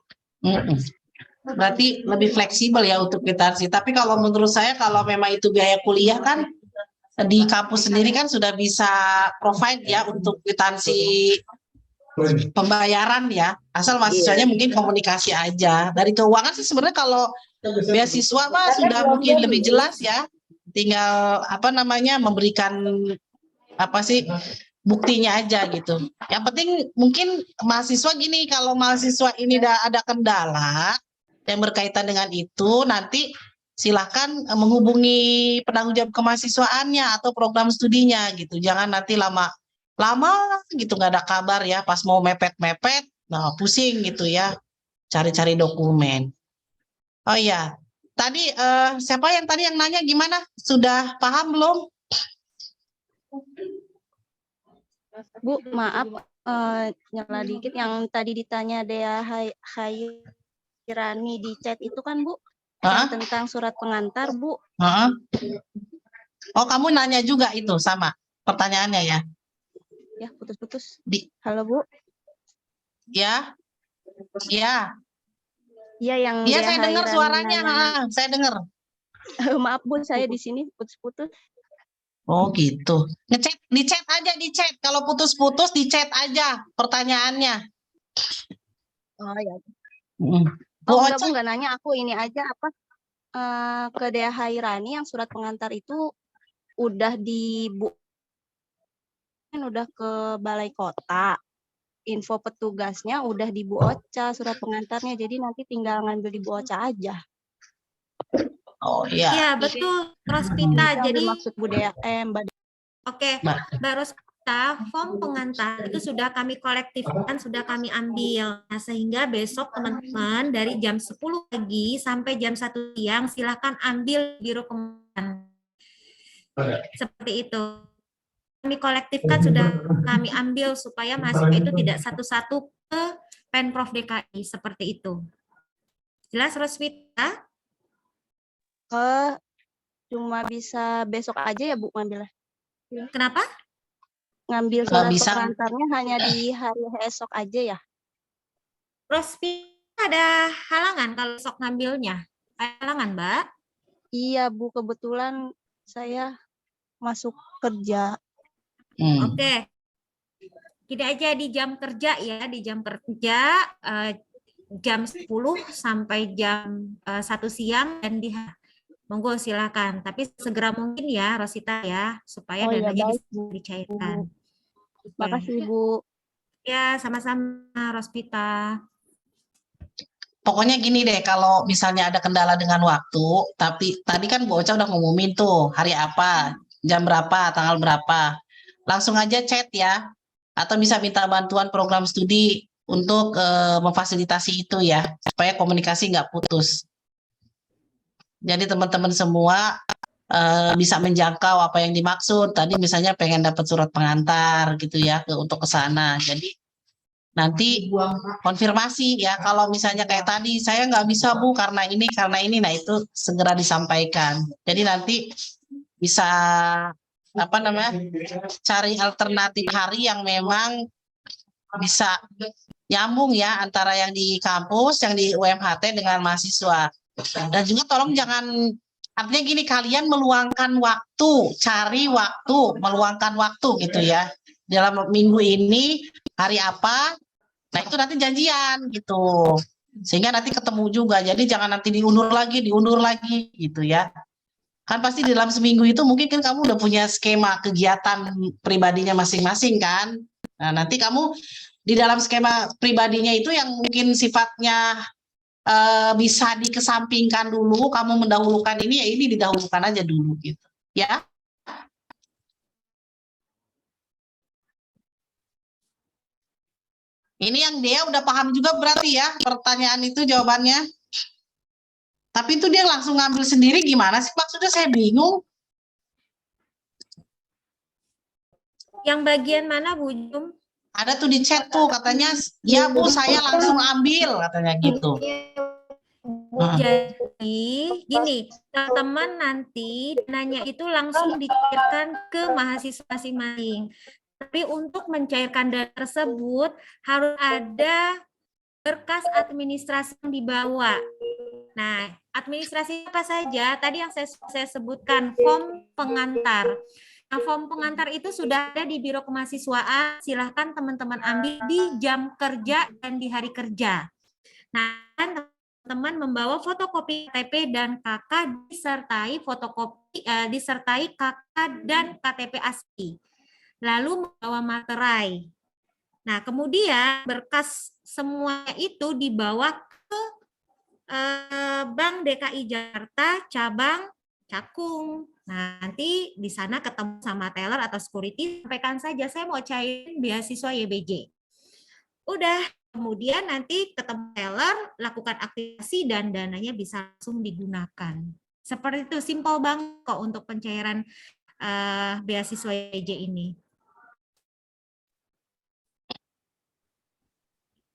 Berarti lebih fleksibel ya untuk kwitansi. Tapi kalau menurut saya kalau memang itu biaya kuliah kan di kampus sendiri kan sudah bisa provide ya untuk kwitansi pembayaran ya. Asal mahasiswanya mungkin komunikasi aja. Dari keuangan sih sebenarnya kalau beasiswa mah sudah mungkin lebih jelas ya. Tinggal memberikan buktinya aja gitu. Yang penting mungkin mahasiswa gini, kalau mahasiswa ini ada kendala yang berkaitan dengan itu, nanti silahkan menghubungi penanggung jawab kemahasiswaannya atau program studinya gitu. Jangan nanti lama gitu nggak ada kabar ya, pas mau mepet-mepet, nah pusing gitu ya, cari-cari dokumen. Oh iya, tadi siapa yang tadi yang nanya gimana? Sudah paham belum? Bu, maaf nyela dikit yang tadi ditanya Dea Hairani di chat itu kan Bu, yang tentang surat pengantar Bu. Oh kamu nanya juga itu sama pertanyaannya ya? Ya putus-putus. Halo Bu. Ya, ya. Iya yang. Iya saya dengar suaranya, saya dengar. Maaf Bu, saya di sini putus-putus. Oh gitu. Di chat aja di chat. Kalau putus-putus di chat aja pertanyaannya. Oh ya. Bu enggak nanya, aku ini aja ke Dea Hairani yang surat pengantar itu udah udah ke balai kota. Info petugasnya udah di Bu Ocha surat pengantarnya, jadi nanti tinggal ngambil di Bu Ocha aja. Oh iya. Iya betul, Rospita. Jadi maksud Bu Dea, Mbak. Oke, Mbak Rospita, form pengantar itu sudah kami kolektifkan, sudah kami ambil. Nah, sehingga besok teman-teman dari jam 10 pagi sampai jam 1 siang silakan ambil biro pengantar. Seperti itu. Kami kolektifkan, sudah kami ambil supaya mahasiswa itu tidak satu-satu ke Pemprov DKI, seperti itu. Jelas, Rospita? Cuma bisa besok aja ya Bu ngambilnya? Kenapa? Ngambil surat pengantarnya hanya di hari esok aja ya? Rospita ada halangan kalau esok ngambilnya? Ada halangan, Mbak? Iya Bu, kebetulan saya masuk kerja. Oke. Gini aja di jam kerja ya, di jam kerja jam 10 sampai jam 1 siang dan di monggo silakan, tapi segera mungkin ya Rosita ya, supaya dananya bisa dicairkan. Makasih Bu. Ya, sama-sama Rospita. pokoknya gini deh, kalau misalnya ada kendala dengan waktu, tapi tadi kan Bu Ocha udah ngumumin tuh hari apa, jam berapa, tanggal berapa. Langsung aja chat ya, atau bisa minta bantuan program studi untuk memfasilitasi itu ya, supaya komunikasi nggak putus. Jadi teman-teman semua bisa menjangkau apa yang dimaksud. Tadi misalnya pengen dapat surat pengantar gitu ya untuk ke sana. Jadi nanti konfirmasi ya, kalau misalnya kayak tadi saya nggak bisa Bu karena ini, nah itu segera disampaikan. Jadi nanti bisa apa namanya, cari alternatif hari yang memang bisa nyambung ya antara yang di kampus, yang di UMHT dengan mahasiswa. Dan juga tolong jangan, artinya gini, kalian meluangkan waktu, cari waktu, meluangkan waktu gitu ya. Dalam minggu ini hari apa, nah itu nanti janjian gitu. Sehingga nanti ketemu juga. Jadi jangan nanti diundur lagi gitu ya. Kan pasti di dalam seminggu itu mungkin kan kamu udah punya skema kegiatan pribadinya masing-masing kan. Nah, nanti kamu di dalam skema pribadinya itu yang mungkin sifatnya bisa dikesampingkan dulu, kamu mendahulukan ini, ya ini didahulukan aja dulu gitu. Ya. Ini yang dia udah paham juga berarti ya pertanyaan itu jawabannya. Tapi itu dia langsung ngambil sendiri gimana sih? Maksudnya saya bingung. Yang bagian mana Bu Jum? Ada tuh di chat tuh katanya, ya Bu saya langsung ambil katanya gitu. Jadi gini, teman-teman nanti dananya itu langsung dicairkan ke mahasiswa masing-masing. Tapi untuk mencairkan dana tersebut harus ada berkas administrasi yang dibawa. Nah, administrasi apa saja? Tadi yang saya sebutkan, form pengantar. Nah, form pengantar itu sudah ada di Biro Kemahasiswaan. Silahkan teman-teman ambil di jam kerja dan di hari kerja. Nah, teman-teman membawa fotokopi KTP dan KK disertai disertai KK dan KTP asli. Lalu membawa materai. Nah, kemudian berkas semua itu dibawa ke Bank DKI Jakarta cabang Cakung. Nah, nanti di sana ketemu sama teller atau security, sampaikan saja saya mau cairin beasiswa YBJ. Udah, kemudian nanti ketemu teller, lakukan aktivasi dan dananya bisa langsung digunakan. Seperti itu, simpel banget kok untuk pencairan beasiswa YBJ ini.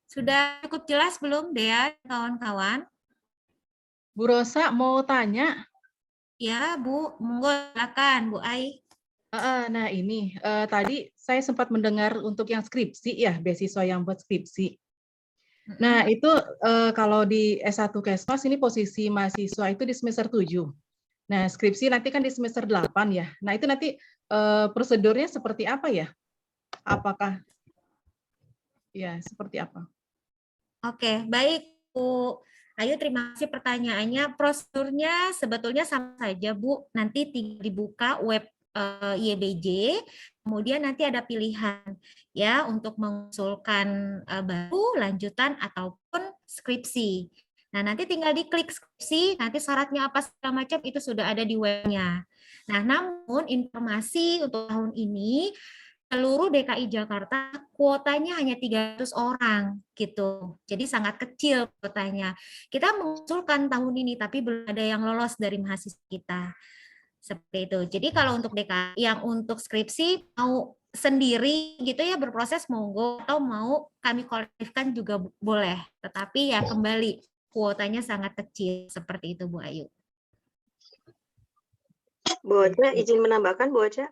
Sudah cukup jelas belum, Dea, kawan-kawan? Bu Rosa mau tanya. Ya, Bu. Monggo, silakan, Bu Ai. Nah ini, tadi saya sempat mendengar untuk yang skripsi ya, beasiswa yang buat skripsi. Nah itu kalau di S1 Kesmas ini posisi mahasiswa itu di semester 7. Nah skripsi nanti kan di semester 8 ya. Nah itu nanti prosedurnya seperti apa ya? Apakah, ya seperti apa? Oke, baik Bu Ayu, terima kasih pertanyaannya. Prosedurnya sebetulnya sama saja Bu. Nanti tinggal dibuka web YBJ, kemudian nanti ada pilihan ya untuk mengusulkan baru, lanjutan ataupun skripsi. Nah, nanti tinggal diklik skripsi, nanti syaratnya apa segala macam itu sudah ada di webnya. Nah, namun informasi untuk tahun ini seluruh DKI Jakarta kuotanya hanya 300 orang gitu. Jadi sangat kecil kuotanya. Kita mengusulkan tahun ini tapi belum ada yang lolos dari mahasiswa kita. Seperti itu. Jadi kalau untuk DKI yang untuk skripsi mau sendiri gitu ya berproses monggo, atau mau kami kolektifkan juga boleh. Tetapi ya kembali kuotanya sangat kecil seperti itu Bu Ayu. Bu Ocha, izin menambahkan Bu Ocha?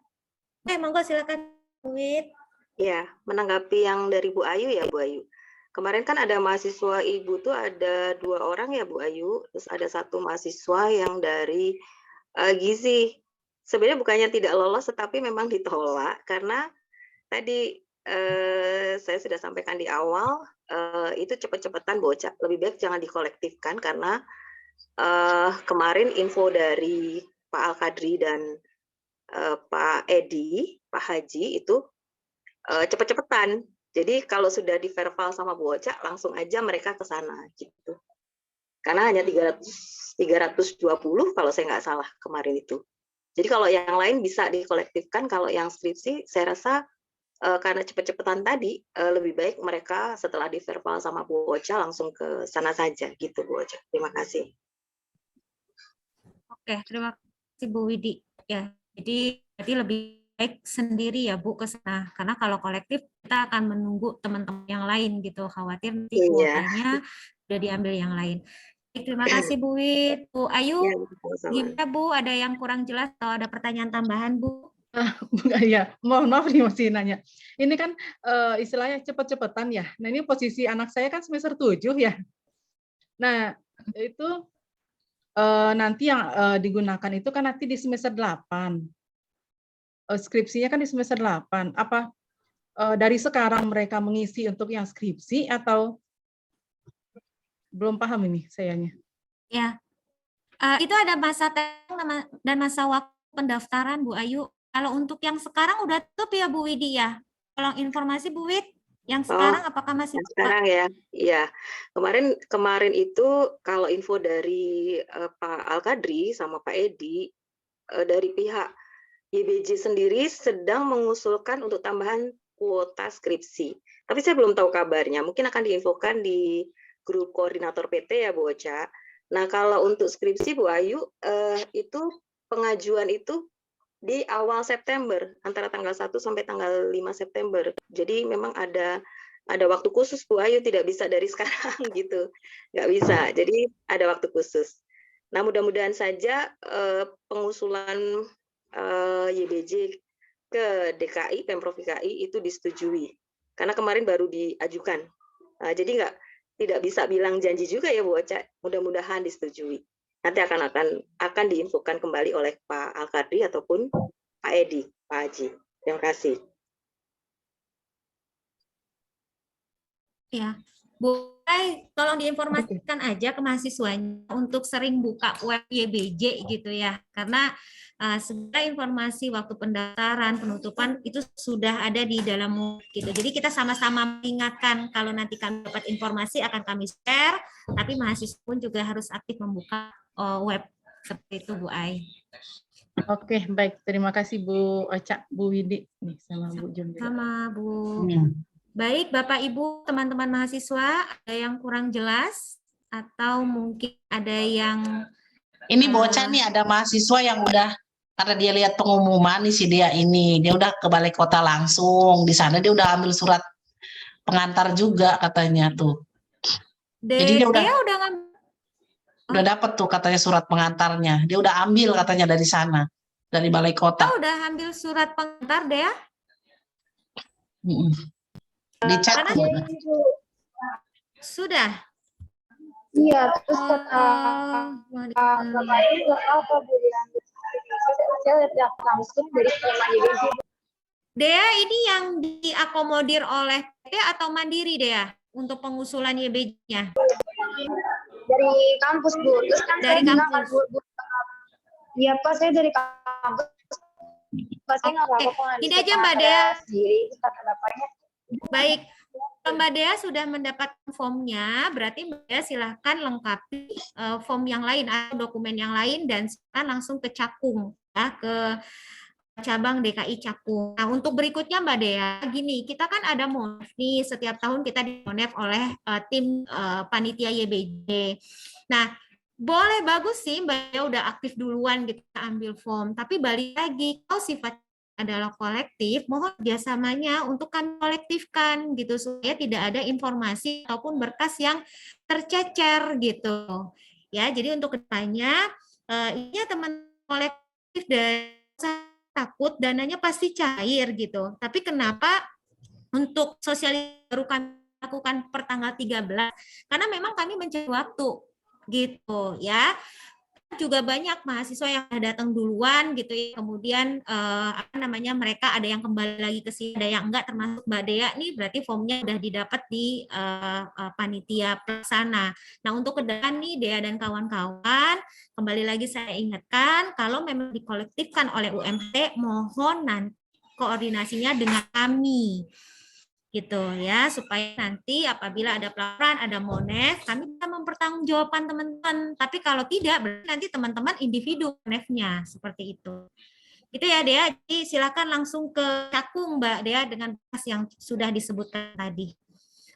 Monggo silakan. Ya, menanggapi yang dari Bu Ayu ya Bu Ayu. Kemarin kan ada mahasiswa ibu tuh ada 2 orang ya Bu Ayu, terus ada 1 mahasiswa yang dari gizi. Sebenarnya bukannya tidak lolos, tetapi memang ditolak karena tadi saya sudah sampaikan di awal, itu cepet-cepetan Bu Ocha, lebih baik jangan dikolektifkan karena kemarin info dari Pak Al-Kadri dan Pak Edi, Pak Haji itu cepet-cepetan. Jadi kalau sudah diverval sama Bu Ocha, langsung aja mereka ke sana gitu. karena hanya 320 kalau saya nggak salah kemarin itu. Jadi kalau yang lain bisa dikolektifkan, kalau yang skripsi saya rasa karena cepet-cepetan tadi lebih baik mereka setelah di verbal sama Bu Ocha langsung ke sana saja gitu Bu Ocha. Terima kasih. Oke, terima kasih Bu Widi. Ya, jadi berarti lebih baik sendiri ya Bu ke sana, karena kalau kolektif kita akan menunggu teman-teman yang lain gitu, khawatir nanti Iya. kuotanya udah diambil yang lain. Baik, terima kasih Bu Wid. Bu Ayu, Ya, sama-sama. gimana Bu? Ada yang kurang jelas atau ada pertanyaan tambahan Bu? Ya, mohon maaf nih masih nanya. Ini kan istilahnya cepet-cepetan ya. Nah ini posisi anak saya kan semester 7 ya. Nah itu nanti yang digunakan itu kan nanti di semester 8. Skripsinya kan di semester 8. Apa dari sekarang mereka mengisi untuk yang skripsi atau belum paham ini sayanya? Ya, itu ada masa dan masa waktu pendaftaran Bu Ayu. Kalau untuk yang sekarang udah tutup ya Bu Widi ya. Kalau informasi Bu Wid, yang sekarang apakah masih buka? Sekarang ya, iya. Kemarin itu kalau info dari Pak Al-Kadri sama Pak Edi dari pihak YBJ sendiri sedang mengusulkan untuk tambahan kuota skripsi. Tapi saya belum tahu kabarnya. Mungkin akan diinfokan di grup koordinator PT ya Bu Ocha. Nah kalau untuk skripsi Bu Ayu itu pengajuan itu di awal September, antara tanggal 1 sampai tanggal 5 September. Jadi memang ada waktu khusus Bu Ayu, tidak bisa dari sekarang gitu. Nggak bisa, jadi ada waktu khusus. Nah mudah-mudahan saja pengusulan YBJ ke DKI, Pemprov DKI itu disetujui. Karena kemarin baru diajukan. Jadi tidak bisa bilang janji juga ya Bu Ocha, mudah-mudahan disetujui. Nanti akan diinfokan kembali oleh Pak Al-Kadri ataupun Pak Edi, Pak Haji. Terima kasih. Ya, Bu, tolong diinformasikan aja ke mahasiswanya untuk sering buka web YBJ gitu ya, karena segala informasi waktu pendaftaran, penutupan itu sudah ada di dalam gitu. Jadi kita sama-sama mengingatkan kalau nanti kami dapat informasi akan kami share, tapi mahasiswa pun juga harus aktif membuka web seperti itu Bu Ai. Oke, baik. Terima kasih Bu Ocha, Bu Widi, nih sama Bu Jum. Sama Bu. Baik, Bapak Ibu, teman-teman mahasiswa, ada yang kurang jelas atau mungkin ada yang ini Bu Ocha nih ada mahasiswa yang udah karena dia lihat pengumuman nih si dia udah ke balai kota langsung, di sana dia udah ambil surat pengantar juga katanya tuh. Jadi dia udah dapat tuh katanya surat pengantarnya. Dia udah ambil katanya dari sana, dari balai kota. Udah ambil surat pengantar deh ya? Dicat sudah. Iya, terus kata bapaknya nggak apa Bu diambil. Saya lihat langsung dari skema YBJ. Dea, ini yang diakomodir oleh PT atau Mandiri Dea untuk pengusulan YBJ-nya? Dari kampus Bu, terus kan dari saya kampus. Iya Pak, saya dari kampus. Pak, saya nggak apa-apa. Ini aja Mbak Dea. Sendiri, kata bapaknya. Baik, Mbak Dea sudah mendapat formnya, berarti Mbak Dea silahkan lengkapi form yang lain atau dokumen yang lain dan silahkan langsung ke Cakung, ya, ke cabang DKI Cakung. Nah, untuk berikutnya Mbak Dea, gini, kita kan ada Monef nih, setiap tahun kita di Monef oleh tim panitia YBJ. Nah, boleh bagus sih Mbak Dea udah aktif duluan gitu ambil form, tapi balik lagi, kalau sifat adalah kolektif, mohon kerjasamanya untuk kami kolektifkan gitu supaya tidak ada informasi ataupun berkas yang tercecer gitu. Ya, jadi untuk kedepannya ini teman kolektif dan takut dananya pasti cair gitu. Tapi kenapa untuk sosialisasi baru kami lakukan per tanggal 13? Karena memang kami mencari waktu gitu ya. Juga banyak mahasiswa yang datang duluan gitu ya, kemudian mereka ada yang kembali lagi ke sini, ada yang enggak, termasuk Mbak Dea nih berarti formnya udah didapat di panitia pelaksana. Nah untuk ke depan nih Dea dan kawan-kawan, kembali lagi saya ingatkan kalau memang dikolektifkan oleh UMT, mohon nanti koordinasinya dengan kami gitu ya, supaya nanti apabila ada pelaporan, ada monef, kami bisa mempertanggungjawabkan teman-teman. Tapi kalau tidak, berarti nanti teman-teman individu monefnya, seperti itu. Itu ya Dea, jadi silakan langsung ke Cakung Mbak Dea dengan berkas yang sudah disebutkan tadi.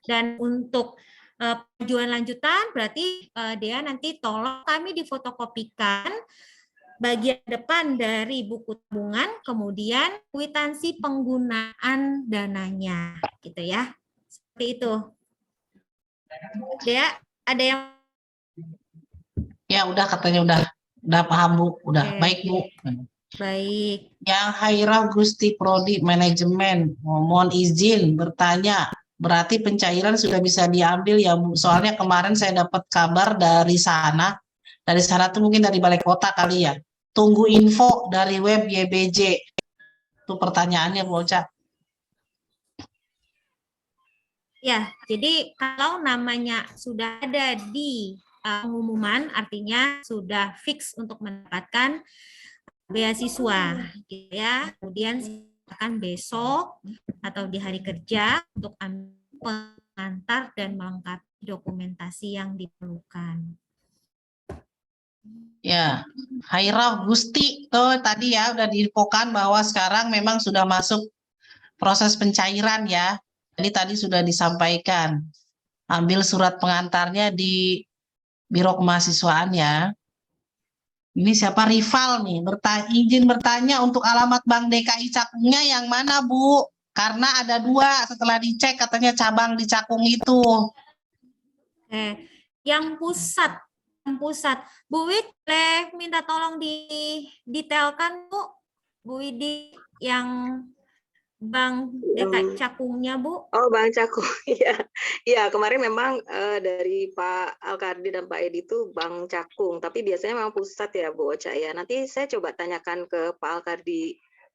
Dan untuk pengajuan lanjutan, berarti Dea nanti tolong kami difotokopikan bagian depan dari buku tabungan, kemudian kwitansi penggunaan dananya, gitu ya. Seperti itu. Dea, ada yang? Ya udah, katanya udah paham Bu, udah. Oke. Baik Bu. Baik. Yang Haira Gusti Prodi Manajemen, mohon izin bertanya, berarti pencairan sudah bisa diambil ya Bu? Soalnya kemarin saya dapat kabar dari sana tuh mungkin dari balai kota kali ya. Tunggu info dari web YBJ. Itu pertanyaannya Bu Ocha. Ya, jadi kalau namanya sudah ada di pengumuman, artinya sudah fix untuk mendapatkan beasiswa, gitu ya. Kemudian silakan besok atau di hari kerja untuk ambil pengantar dan melengkapi dokumentasi yang diperlukan. Ya, Haira Gusti tuh tadi ya udah diinfokan bahwa sekarang memang sudah masuk proses pencairan ya. Jadi tadi sudah disampaikan. Ambil surat pengantarnya di Biro Kemahasiswaan ya. Ini siapa rival nih? Izin bertanya untuk alamat Bank DKI Cakungnya yang mana Bu? Karena ada 2 setelah dicek katanya cabang di Cakung itu. Yang pusat. Bu Wid, boleh minta tolong didetailkan Bu Widi yang Bank DKI Cakungnya Bu. Oh, Bank Cakung, ya. Ya, kemarin memang dari Pak Alkardi dan Pak Edi itu Bank Cakung, tapi biasanya memang pusat ya Bu Ocha ya. Nanti saya coba tanyakan ke Pak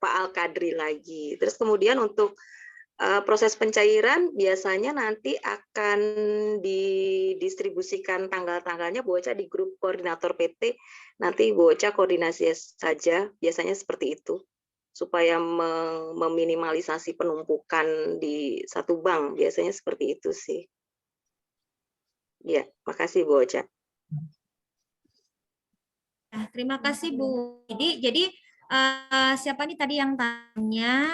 Alkadri lagi. Terus kemudian untuk proses pencairan biasanya nanti akan didistribusikan tanggal-tanggalnya Bu Ocha di grup koordinator PT. Nanti Bu Ocha koordinasi saja, biasanya seperti itu, supaya meminimalisasi penumpukan di satu bank, biasanya seperti itu sih. Ya, makasih Bu Ocha. Terima kasih Bu. Jadi siapa nih tadi yang tanya?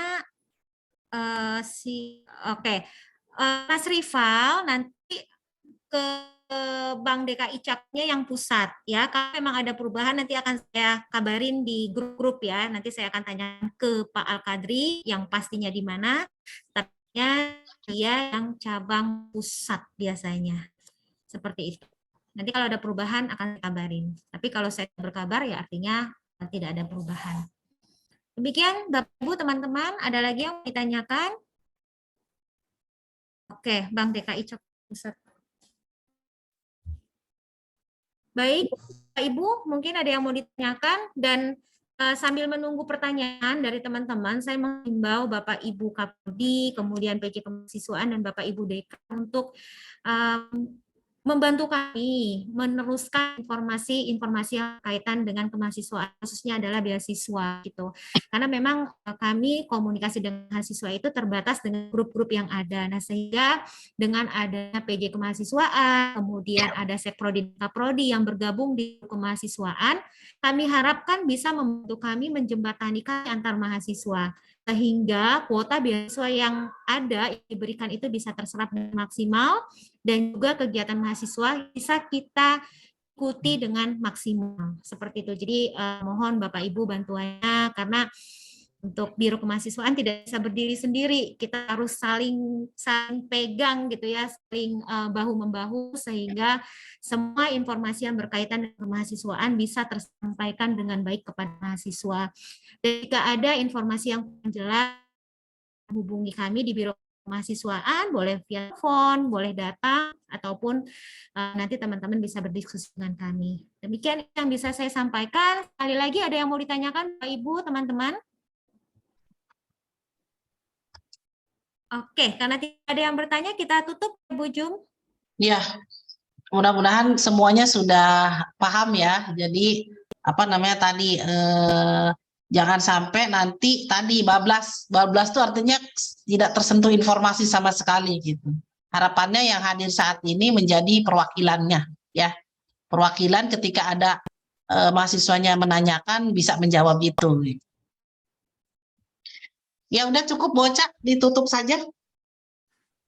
Mas Rival nanti ke Bank DKI Cakungnya yang pusat ya. Kalau memang ada perubahan nanti akan saya kabarin di grup-grup ya. Nanti saya akan tanya ke Pak Alkadri yang pastinya di mana. Tapi dia yang cabang pusat biasanya. Seperti itu. Nanti kalau ada perubahan akan saya kabarin. Tapi kalau saya berkabar ya artinya tidak ada perubahan. Demikian Bapak Ibu teman-teman, ada lagi yang ditanyakan? Oke, Bank DKI Cakung Pusat. Baik, Bapak Ibu, mungkin ada yang mau ditanyakan dan sambil menunggu pertanyaan dari teman-teman, saya menghimbau Bapak Ibu Kapodi, kemudian PJ Kemahasiswaan dan Bapak Ibu Deka untuk membantu kami meneruskan informasi-informasi yang kaitan dengan kemahasiswaan, khususnya adalah beasiswa gitu. Karena memang kami komunikasi dengan mahasiswa itu terbatas dengan grup-grup yang ada. Nah, sehingga dengan adanya PJ Kemahasiswaan, kemudian ada Sekprodi dan Kaprodi yang bergabung di kemahasiswaan, kami harapkan bisa membantu kami menjembatanikan antar mahasiswa, sehingga kuota beasiswa yang ada yang diberikan itu bisa terserap dengan maksimal, dan juga kegiatan mahasiswa bisa kita ikuti dengan maksimal. Seperti itu. Jadi mohon Bapak Ibu bantuannya, karena untuk Biro Kemahasiswaan tidak bisa berdiri sendiri. Kita harus saling pegang gitu ya, saling bahu-membahu, sehingga semua informasi yang berkaitan dengan kemahasiswaan bisa tersampaikan dengan baik kepada mahasiswa. Dan jika ada informasi yang jelas, hubungi kami di Biro Kemahasiswaan, boleh via telepon, boleh datang, ataupun nanti teman-teman bisa berdiskusi dengan kami. Demikian yang bisa saya sampaikan. Sekali lagi, ada yang mau ditanyakan Bapak Ibu, teman-teman? Oke, karena tidak ada yang bertanya, kita tutup, Bu Jum. Ya, mudah-mudahan semuanya sudah paham ya. Jadi apa namanya tadi Jangan sampai nanti tadi bablas itu artinya tidak tersentuh informasi sama sekali gitu. Harapannya yang hadir saat ini menjadi perwakilannya, ya. Perwakilan ketika ada mahasiswanya menanyakan bisa menjawab itu. Ya udah cukup bocah, ditutup saja.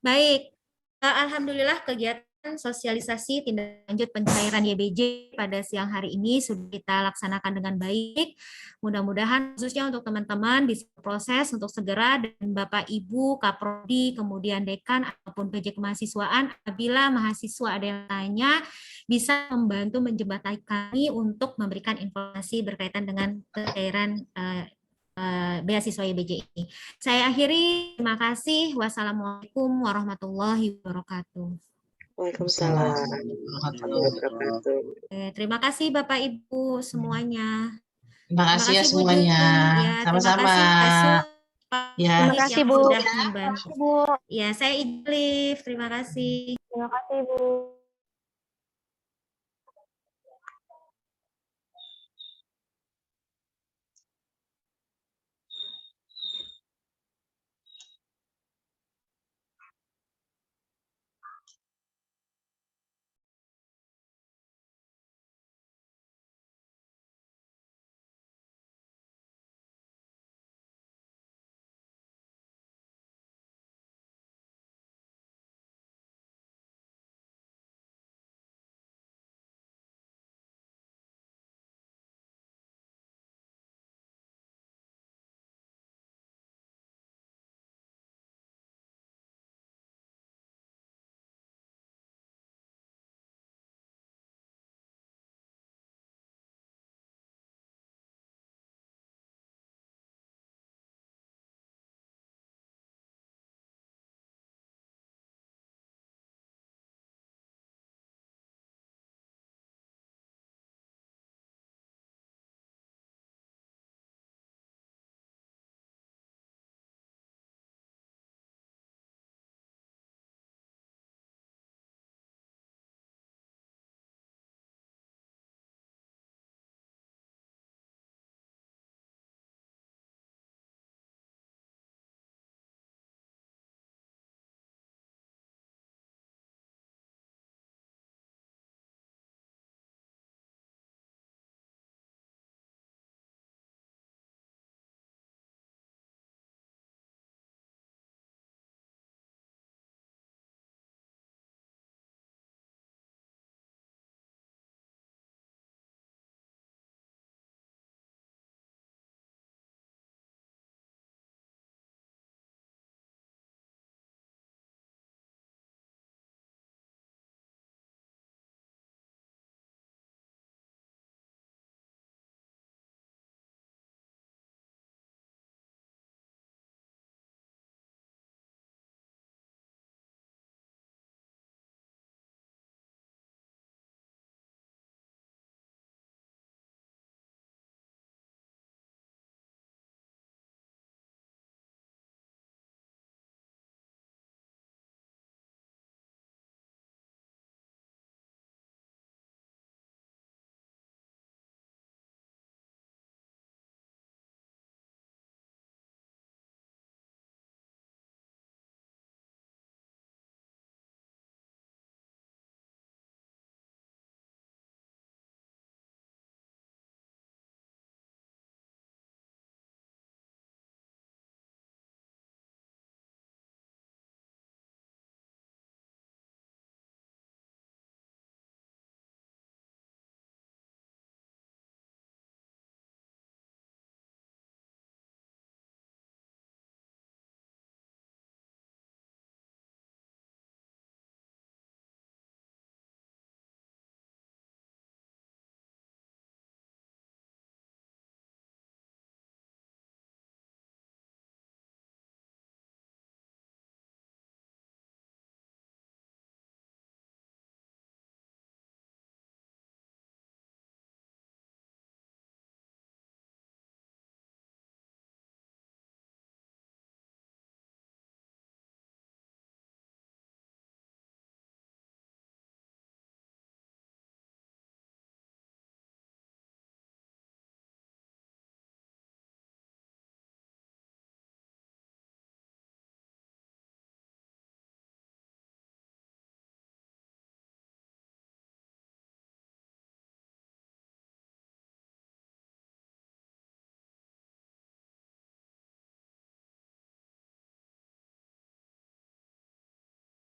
Baik, alhamdulillah kegiatan sosialisasi tindak lanjut pencairan YBJ pada siang hari ini sudah kita laksanakan dengan baik. Mudah-mudahan khususnya untuk teman-teman bisa proses untuk segera dan Bapak Ibu, Kaprodi, kemudian Dekan ataupun PJ Kemahasiswaan apabila mahasiswa ada yang tanya bisa membantu menjembatani kami untuk memberikan informasi berkaitan dengan pencairan beasiswa YBJ ini. Saya akhiri, terima kasih. Wassalamualaikum warahmatullahi wabarakatuh. Waalaikumsalam warahmatullahi wabarakatuh. Terima kasih Bapak Ibu semuanya. Terima kasih ya Bu semuanya. Jung. Ya, Sama-sama. terima kasih Pak Sul, Ya. Terima kasih, yang Bu. sudah membantu. Ya, saya Idlif. Terima kasih. Terima kasih, Bu.